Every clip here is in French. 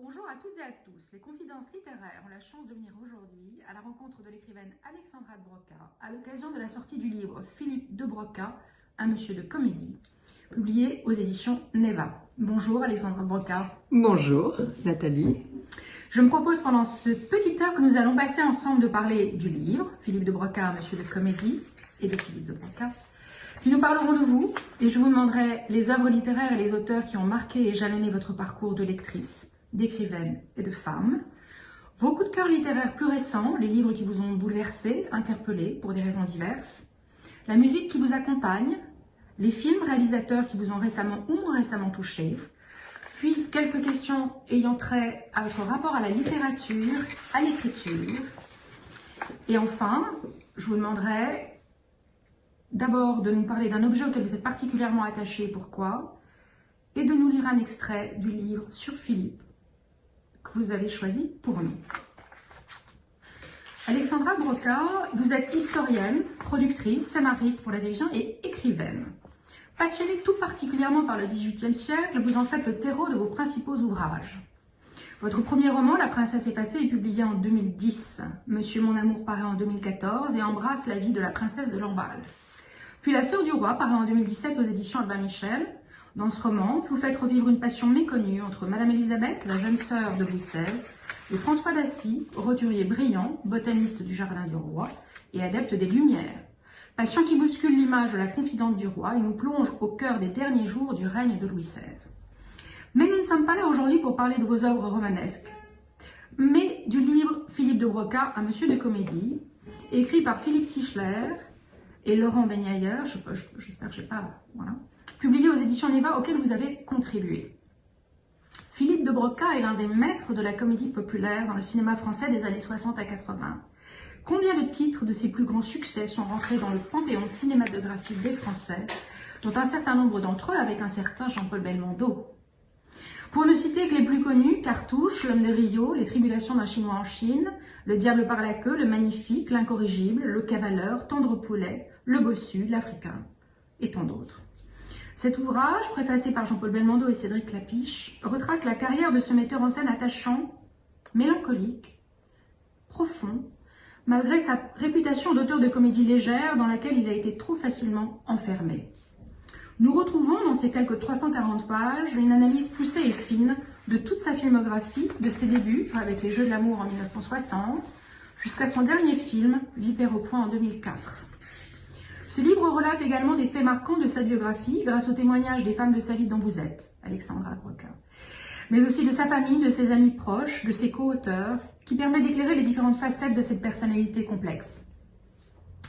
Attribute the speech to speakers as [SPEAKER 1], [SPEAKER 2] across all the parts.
[SPEAKER 1] Bonjour à toutes et à tous. Les Confidences littéraires ont la chance de venir aujourd'hui à la rencontre de l'écrivaine Alexandra de Broca à l'occasion de la sortie du livre Philippe de Broca, un monsieur de comédie, publié aux éditions Neva. Bonjour Alexandra de Broca.
[SPEAKER 2] Bonjour Nathalie.
[SPEAKER 1] Je me propose pendant cette petite heure que nous allons passer ensemble de parler du livre Philippe de Broca, un monsieur de comédie, et de Philippe de Broca. Puis nous parlerons de vous et je vous demanderai les œuvres littéraires et les auteurs qui ont marqué et jalonné votre parcours de lectrice, d'écrivaine et de femme. Vos coups de cœur littéraires plus récents, les livres qui vous ont bouleversé, interpellé pour des raisons diverses. La musique qui vous accompagne, les films réalisateurs qui vous ont récemment ou moins récemment touché. Puis quelques questions ayant trait à votre rapport à la littérature, à l'écriture. Et enfin, je vous demanderai d'abord de nous parler d'un objet auquel vous êtes particulièrement attaché, pourquoi, et de nous lire un extrait du livre sur Philippe que vous avez choisi pour nous. Alexandra Broca, vous êtes historienne, productrice, scénariste pour la télévision et écrivaine. Passionnée tout particulièrement par le XVIIIe siècle, vous en faites le terreau de vos principaux ouvrages. Votre premier roman, La princesse effacée, est publié en 2010. Monsieur mon amour paraît en 2014 et embrasse la vie de la princesse de Lamballe. Puis La sœur du roi paraît en 2017 aux éditions Albin Michel. Dans ce roman, vous faites revivre une passion méconnue entre Madame Élisabeth, la jeune sœur de Louis XVI, et François d'Assy, roturier brillant, botaniste du jardin du roi et adepte des Lumières. Passion qui bouscule l'image de la confidente du roi et nous plonge au cœur des derniers jours du règne de Louis XVI. Mais nous ne sommes pas là aujourd'hui pour parler de vos œuvres romanesques, mais du livre Philippe de Broca, un monsieur de comédie, écrit par Philippe Sichler et Laurent Beignailleur, j'espère que je n'ai pas... Voilà, publié aux éditions Neva, auquel vous avez contribué. Philippe de Broca est l'un des maîtres de la comédie populaire dans le cinéma français des années 60 à 80. Combien de titres de ses plus grands succès sont rentrés dans le panthéon cinématographique des Français, dont un certain nombre d'entre eux avec un certain Jean-Paul Belmondo. Pour ne citer que les plus connus, Cartouche, L'homme de Rio, Les tribulations d'un Chinois en Chine, Le diable par la queue, Le magnifique, L'incorrigible, Le cavaleur, Tendre poulet, Le bossu, L'Africain, et tant d'autres. Cet ouvrage, préfacé par Jean-Paul Belmondo et Cédric Clapiche, retrace la carrière de ce metteur en scène attachant, mélancolique, profond, malgré sa réputation d'auteur de comédie légère dans laquelle il a été trop facilement enfermé. Nous retrouvons dans ces quelques 340 pages une analyse poussée et fine de toute sa filmographie, de ses débuts avec Les Jeux de l'amour en 1960, jusqu'à son dernier film, Vipère au point en 2004. Ce livre relate également des faits marquants de sa biographie grâce aux témoignages des femmes de sa vie dont vous êtes, Alexandra Broca, mais aussi de sa famille, de ses amis proches, de ses co-auteurs, qui permet d'éclairer les différentes facettes de cette personnalité complexe.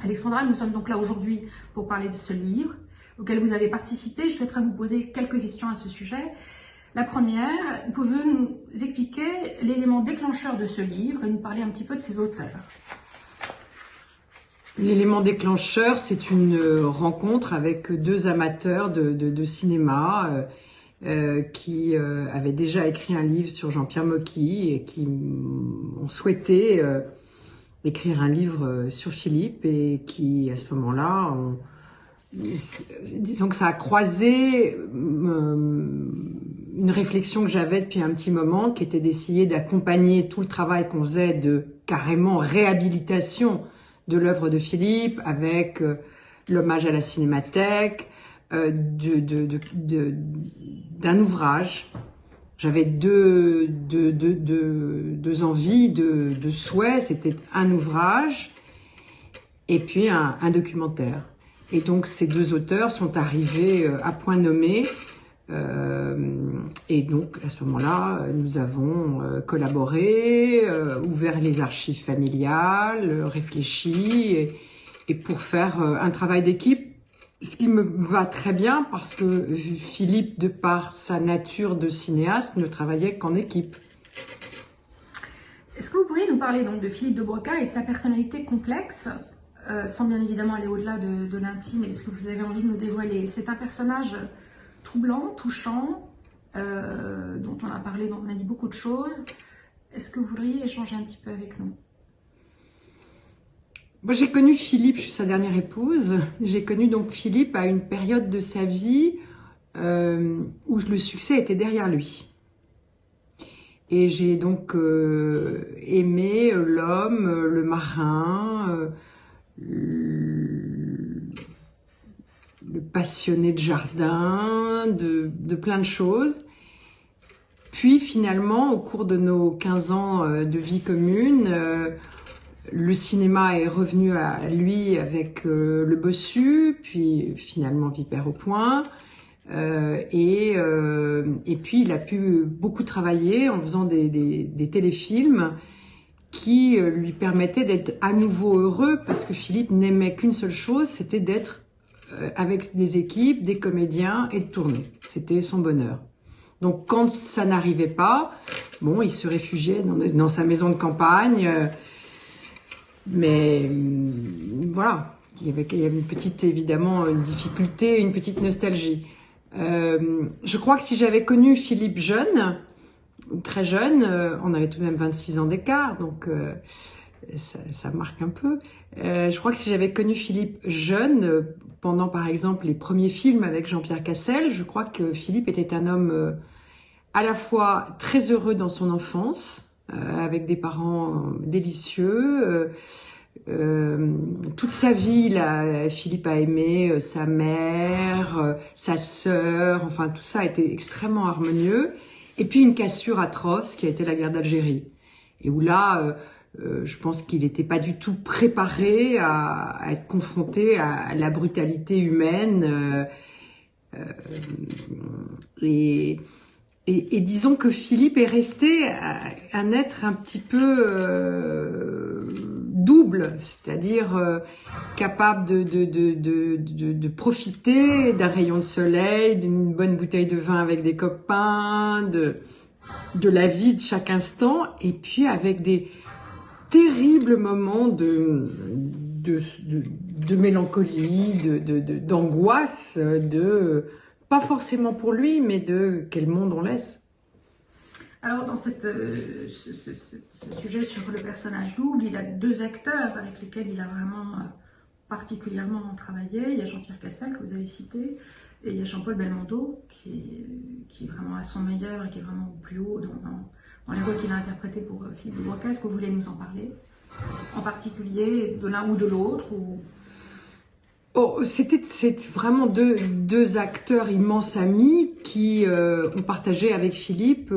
[SPEAKER 1] Alexandra, nous sommes donc là aujourd'hui pour parler de ce livre auquel vous avez participé. Je souhaiterais vous poser quelques questions à ce sujet. La première, pouvez-vous nous expliquer l'élément déclencheur de ce livre et nous parler un petit peu de ses auteurs?
[SPEAKER 2] L'élément déclencheur, c'est une rencontre avec deux amateurs de cinéma qui avaient déjà écrit un livre sur Jean-Pierre Mocky et qui ont souhaité écrire un livre sur Philippe et qui, à ce moment-là, disons que ça a croisé une réflexion que j'avais depuis un petit moment, qui était d'essayer d'accompagner tout le travail qu'on faisait de carrément réhabilitation de l'œuvre de Philippe, avec l'hommage à la Cinémathèque, d'un ouvrage. J'avais deux envies, deux souhaits. C'était un ouvrage et puis un documentaire. Et donc ces deux auteurs sont arrivés à point nommé. Et donc à ce moment-là, nous avons collaboré, ouvert les archives familiales, réfléchi, et pour faire un travail d'équipe, ce qui me va très bien parce que Philippe, de par sa nature de cinéaste, ne travaillait qu'en équipe.
[SPEAKER 1] Est-ce que vous pourriez nous parler donc de Philippe de Broca et de sa personnalité complexe, sans bien évidemment aller au-delà de l'intime et ce que vous avez envie de nous dévoiler? C'est un personnage troublant, touchant, dont on a parlé, dont on a dit beaucoup de choses. Est-ce que vous voudriez échanger un petit peu avec nous?
[SPEAKER 2] Moi, j'ai connu Philippe, je suis sa dernière épouse. J'ai connu donc Philippe à une période de sa vie où le succès était derrière lui. Et j'ai donc aimé l'homme, le marin, le passionné de jardin, de plein de choses. Puis finalement, au cours de nos 15 ans de vie commune, le cinéma est revenu à lui avec Le Bossu, puis finalement Vipère au point. Et puis il a pu beaucoup travailler en faisant des téléfilms qui lui permettaient d'être à nouveau heureux, parce que Philippe n'aimait qu'une seule chose, c'était d'être avec des équipes, des comédiens et de tourner. C'était son bonheur. Donc quand ça n'arrivait pas, bon, il se réfugiait dans sa maison de campagne, mais voilà, il y avait une petite, évidemment, une difficulté, une petite nostalgie. Je crois que si j'avais connu Philippe jeune, très jeune, on avait tout de même 26 ans d'écart, donc ça marque un peu. Je crois que si j'avais connu Philippe jeune, pendant par exemple les premiers films avec Jean-Pierre Cassel, je crois que Philippe était un homme à la fois très heureux dans son enfance, avec des parents délicieux. Toute sa vie, là, Philippe a aimé sa mère, sa sœur, enfin tout ça a été extrêmement harmonieux. Et puis une cassure atroce qui a été la guerre d'Algérie. Et où là, je pense qu'il n'était pas du tout préparé à être confronté à la brutalité humaine. Et disons que Philippe est resté un être un petit peu double, c'est-à-dire capable de profiter d'un rayon de soleil, d'une bonne bouteille de vin avec des copains, de la vie de chaque instant, et puis avec des terribles moments de mélancolie, d'angoisse, pas forcément pour lui, mais de quel monde on laisse.
[SPEAKER 1] Alors, dans ce sujet sur le personnage double, il a deux acteurs avec lesquels il a vraiment particulièrement travaillé. Il y a Jean-Pierre Cassel, que vous avez cité, et il y a Jean-Paul Belmondo, qui est vraiment à son meilleur et qui est vraiment au plus haut dans les rôles qu'il a interprétés pour Philippe de Broca. Est-ce que vous voulez nous en parler? En particulier de l'un ou de l'autre
[SPEAKER 2] Oh, c'est vraiment deux acteurs immenses amis qui ont partagé avec Philippe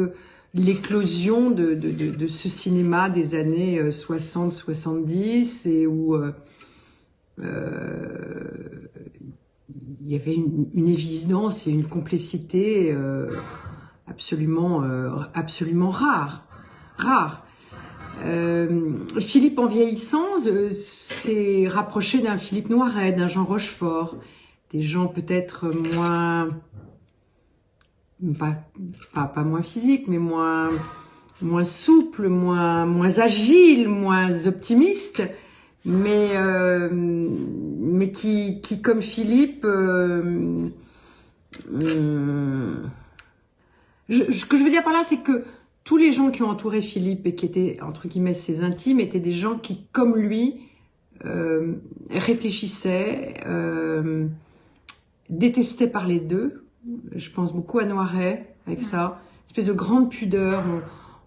[SPEAKER 2] l'éclosion de ce cinéma des années 60-70 et où il y avait une évidence et une complexité absolument rare. Philippe, en vieillissant, s'est rapproché d'un Philippe Noiret, d'un Jean Rochefort, des gens peut-être moins, pas moins physiques, mais moins souples, moins agiles, moins optimistes, mais qui comme Philippe, ce que je veux dire par là, c'est que tous les gens qui ont entouré Philippe et qui étaient, entre guillemets, ses intimes, étaient des gens qui, comme lui, réfléchissaient, détestaient parler d'eux. Je pense beaucoup à Noiret, avec ça. Une espèce de grande pudeur.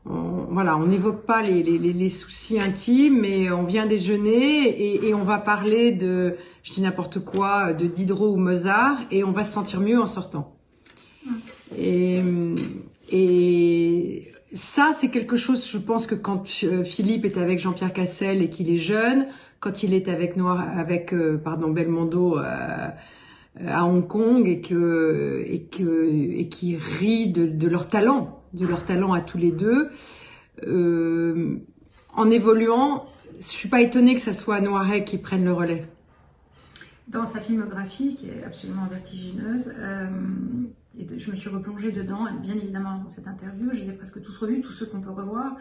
[SPEAKER 2] On n'évoque pas les soucis intimes, mais on vient déjeuner et on va parler de, je dis n'importe quoi, de Diderot ou Mozart, et on va se sentir mieux en sortant. Et ça, c'est quelque chose, je pense que quand Philippe est avec Jean-Pierre Cassel et qu'il est jeune, quand il est avec Belmondo à Hong Kong et qui rit de leur talent à tous les deux, en évoluant, je suis pas étonnée que ça soit Noiret qui prenne le relais.
[SPEAKER 1] Dans sa filmographie, qui est absolument vertigineuse, je me suis replongée dedans, et bien évidemment dans cette interview, je les ai presque tous revus, tous ceux qu'on peut revoir.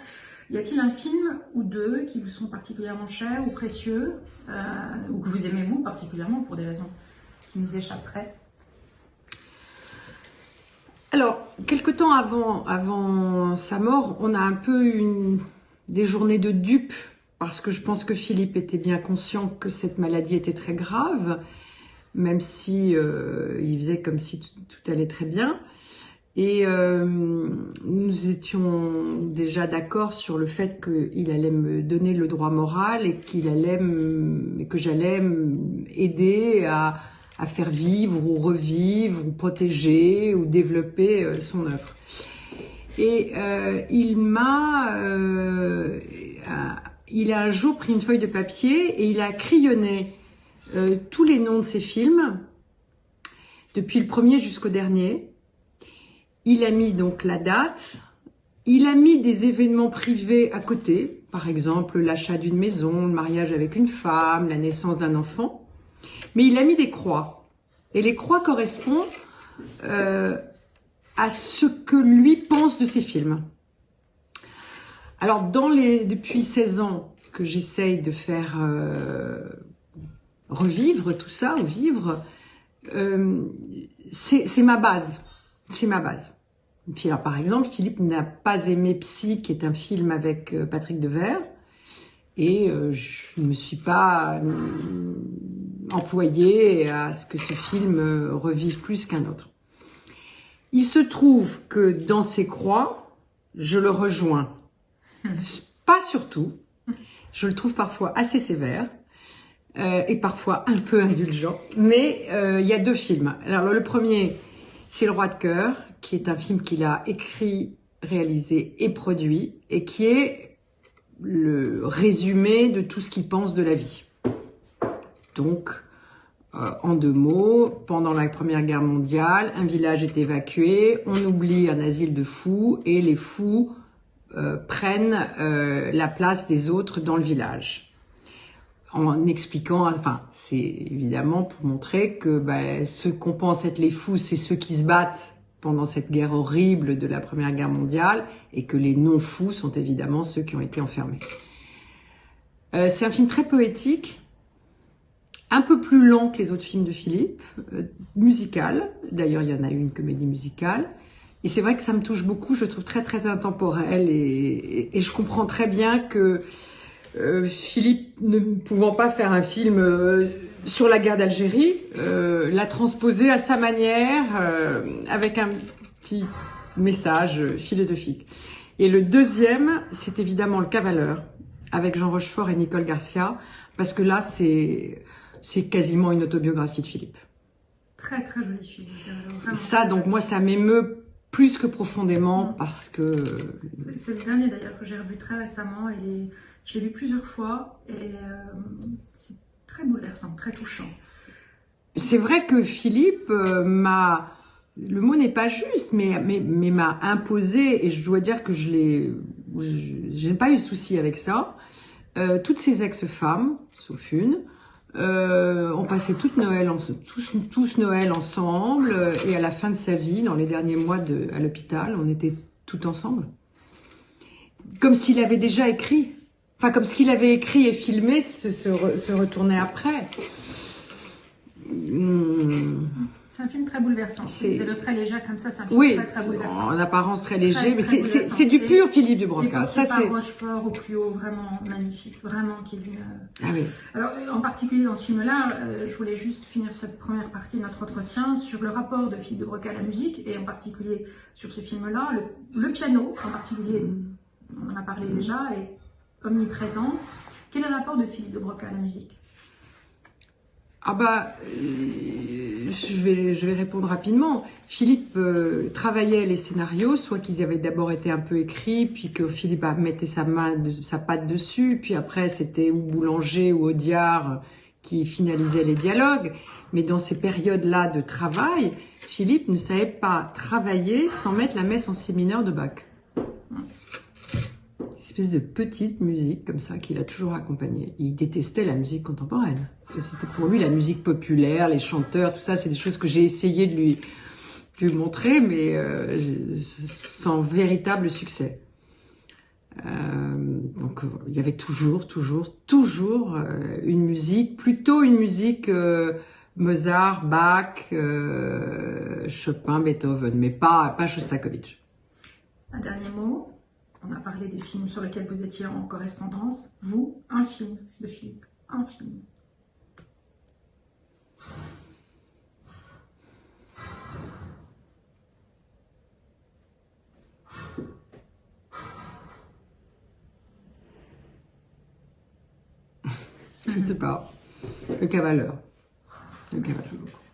[SPEAKER 1] Y a-t-il un film ou deux qui vous sont particulièrement chers ou précieux, ou que vous aimez vous particulièrement pour des raisons qui nous échapperaient?
[SPEAKER 2] Alors, quelque temps avant sa mort, on a un peu des journées de dupes, parce que je pense que Philippe était bien conscient que cette maladie était très grave, même si il faisait comme si tout allait très bien. Et nous étions déjà d'accord sur le fait qu'il allait me donner le droit moral et que j'allais aider à faire vivre ou revivre ou protéger ou développer son œuvre. Et il a un jour pris une feuille de papier et il a crayonné tous les noms de ses films, depuis le premier jusqu'au dernier. Il a mis donc la date, il a mis des événements privés à côté, par exemple l'achat d'une maison, le mariage avec une femme, la naissance d'un enfant, mais il a mis des croix. Et les croix correspondent à ce que lui pense de ses films. Alors depuis 16 ans que j'essaye de faire revivre tout ça, ou vivre, c'est ma base. C'est ma base. Puis alors, par exemple, Philippe n'a pas aimé Psy, qui est un film avec Patrick Devers, et je ne me suis pas employée à ce que ce film revive plus qu'un autre. Il se trouve que dans ses croix, je le rejoins. Pas surtout. Je le trouve parfois assez sévère et parfois un peu indulgent. Mais il y a 2 films. Alors le premier, c'est Le Roi de cœur, qui est un film qu'il a écrit, réalisé et produit, et qui est le résumé de tout ce qu'il pense de la vie. Donc, en 2 mots, pendant la Première Guerre mondiale, un village est évacué, on oublie un asile de fous, et les fous prennent la place des autres dans le village. En expliquant, enfin, c'est évidemment pour montrer que ceux qu'on pense être les fous, c'est ceux qui se battent pendant cette guerre horrible de la Première Guerre mondiale, et que les non-fous sont évidemment ceux qui ont été enfermés. C'est un film très poétique, un peu plus lent que les autres films de Philippe, musical, d'ailleurs il y en a une comédie musicale, et c'est vrai que ça me touche beaucoup, je le trouve très très intemporel, et je comprends très bien que Philippe, ne pouvant pas faire un film sur la guerre d'Algérie, l'a transposé à sa manière, avec un petit message philosophique. Et le deuxième, c'est évidemment Le Cavaleur, avec Jean Rochefort et Nicole Garcia, parce que là, c'est quasiment une autobiographie de Philippe.
[SPEAKER 1] Très très joli film.
[SPEAKER 2] Ça, donc moi, ça m'émeut plus que profondément, parce que...
[SPEAKER 1] C'est le dernier d'ailleurs que j'ai revu très récemment, je l'ai vu plusieurs fois, et c'est très bouleversant, très touchant.
[SPEAKER 2] C'est vrai que Philippe m'a... Le mot n'est pas juste, mais m'a imposé, et je dois dire que je n'ai pas eu de souci avec ça. Toutes ces ex-femmes, sauf une, ont passé tous Noël ensemble, et à la fin de sa vie, dans les derniers mois à l'hôpital, on était tout ensemble. Comme s'il avait déjà écrit. Enfin, comme ce qu'il avait écrit et filmé se retournait après.
[SPEAKER 1] C'est un film très bouleversant. C'est le très léger comme ça, c'est un film très bouleversant.
[SPEAKER 2] En apparence très léger, mais c'est du pur Philippe Dubrocas.
[SPEAKER 1] Ça, c'est Rochefort au plus haut, vraiment magnifique, vraiment qui lui.
[SPEAKER 2] Ah oui.
[SPEAKER 1] Alors, en particulier dans ce film-là, je voulais juste finir cette première partie de notre entretien sur le rapport de Philippe Dubrocas à la musique, et en particulier sur ce film-là, le piano, en particulier, on en a parlé déjà, est omniprésent. Quel est le rapport de Philippe Dubrocas à la musique ?
[SPEAKER 2] Je vais répondre rapidement. Philippe travaillait les scénarios, soit qu'ils avaient d'abord été un peu écrits, puis que Philippe mettait sa patte dessus, puis après c'était ou Boulanger ou Audiard qui finalisaient les dialogues. Mais dans ces périodes-là de travail, Philippe ne savait pas travailler sans mettre la messe en si mineur de Bach. Une espèce de petite musique comme ça qu'il a toujours accompagnée. Il détestait la musique contemporaine. C'était pour lui la musique populaire, les chanteurs, tout ça, c'est des choses que j'ai essayé de lui montrer, mais sans véritable succès. Donc il y avait toujours une musique, plutôt une musique Mozart, Bach, Chopin, Beethoven, mais pas Shostakovich.
[SPEAKER 1] Un dernier mot. On a parlé des films sur lesquels vous étiez en correspondance. Vous, un film de Philippe, un film.
[SPEAKER 2] Je sais pas. Le cavaleur. Le cavaleur.
[SPEAKER 1] Merci beaucoup.